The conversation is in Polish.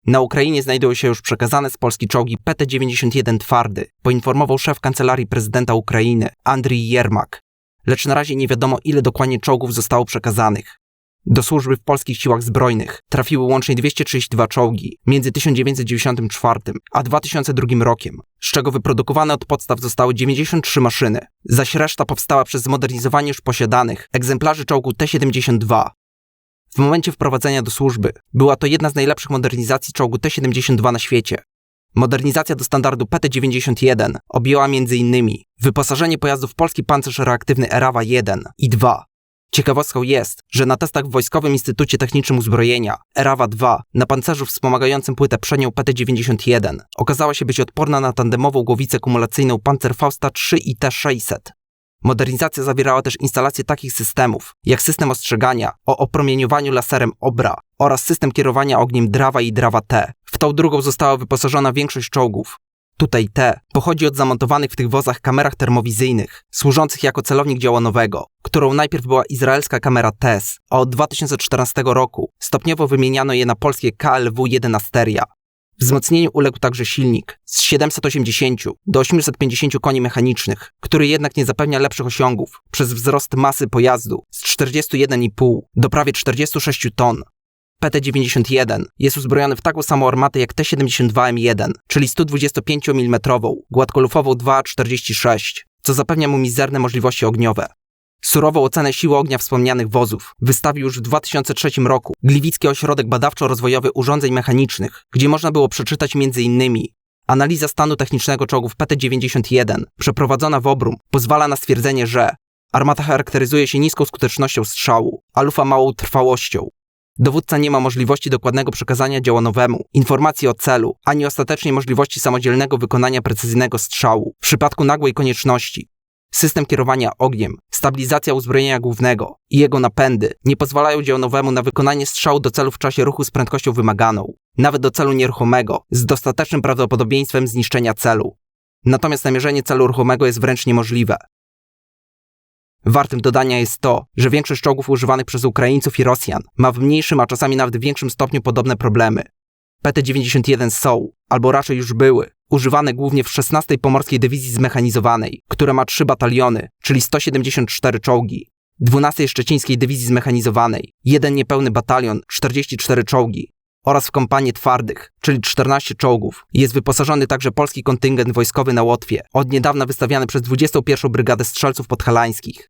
Na Ukrainie znajdują się już przekazane z Polski czołgi PT-91 Twardy, poinformował szef Kancelarii Prezydenta Ukrainy Andrii Jermak. Lecz na razie nie wiadomo, ile dokładnie czołgów zostało przekazanych. Do służby w polskich siłach zbrojnych trafiły łącznie 232 czołgi między 1994 a 2002 rokiem, z czego wyprodukowane od podstaw zostały 93 maszyny, zaś reszta powstała przez zmodernizowanie już posiadanych egzemplarzy czołgu T-72. W momencie wprowadzenia do służby była to jedna z najlepszych modernizacji czołgu T-72 na świecie. Modernizacja do standardu PT-91 objęła m.in. wyposażenie pojazdu w polski pancerz reaktywny Erawa-1 i 2. Ciekawostką jest, że na testach w Wojskowym Instytucie Technicznym Uzbrojenia Erawa-2 na pancerzu wspomagającym płytę przednią PT-91 okazała się być odporna na tandemową głowicę kumulacyjną Panzerfausta 3 i T-600. Modernizacja zawierała też instalację takich systemów, jak system ostrzegania o opromieniowaniu laserem OBRA oraz system kierowania ogniem DRAWA i DRAWA-T. W tą drugą została wyposażona większość czołgów. Tutaj T pochodzi od zamontowanych w tych wozach kamerach termowizyjnych, służących jako celownik działanowego, którą najpierw była izraelska kamera TES, a od 2014 roku stopniowo wymieniano je na polskie KLW-1 Asteria. Wzmocnieniu uległ także silnik z 780 do 850 koni mechanicznych, który jednak nie zapewnia lepszych osiągów przez wzrost masy pojazdu z 41,5 do prawie 46 ton. PT-91 jest uzbrojony w taką samą armatę jak T-72M1, czyli 125 mm gładkolufową 2A46, co zapewnia mu mizerne możliwości ogniowe. Surową ocenę siły ognia wspomnianych wozów wystawił już w 2003 roku Gliwicki Ośrodek Badawczo-Rozwojowy Urządzeń Mechanicznych, gdzie można było przeczytać m.in. analiza stanu technicznego czołgów PT-91 przeprowadzona w Obrum pozwala na stwierdzenie, że armata charakteryzuje się niską skutecznością strzału, a lufa małą trwałością. Dowódca nie ma możliwości dokładnego przekazania działanowemu informacji o celu, ani ostatecznie możliwości samodzielnego wykonania precyzyjnego strzału w przypadku nagłej konieczności. System kierowania ogniem, stabilizacja uzbrojenia głównego i jego napędy nie pozwalają działanowemu na wykonanie strzału do celu w czasie ruchu z prędkością wymaganą, nawet do celu nieruchomego, z dostatecznym prawdopodobieństwem zniszczenia celu. Natomiast namierzenie celu ruchomego jest wręcz niemożliwe. Wartym dodania jest to, że większość czołgów używanych przez Ukraińców i Rosjan ma w mniejszym, a czasami nawet w większym stopniu podobne problemy. PT-91 są, albo raczej już były, używane głównie w 16. Pomorskiej Dywizji Zmechanizowanej, która ma 3 bataliony, czyli 174 czołgi, 12. Szczecińskiej Dywizji Zmechanizowanej, 1 niepełny batalion, 44 czołgi, oraz w kompanii twardych, czyli 14 czołgów. Jest wyposażony także polski kontyngent wojskowy na Łotwie, od niedawna wystawiany przez 21. Brygadę Strzelców Podhalańskich.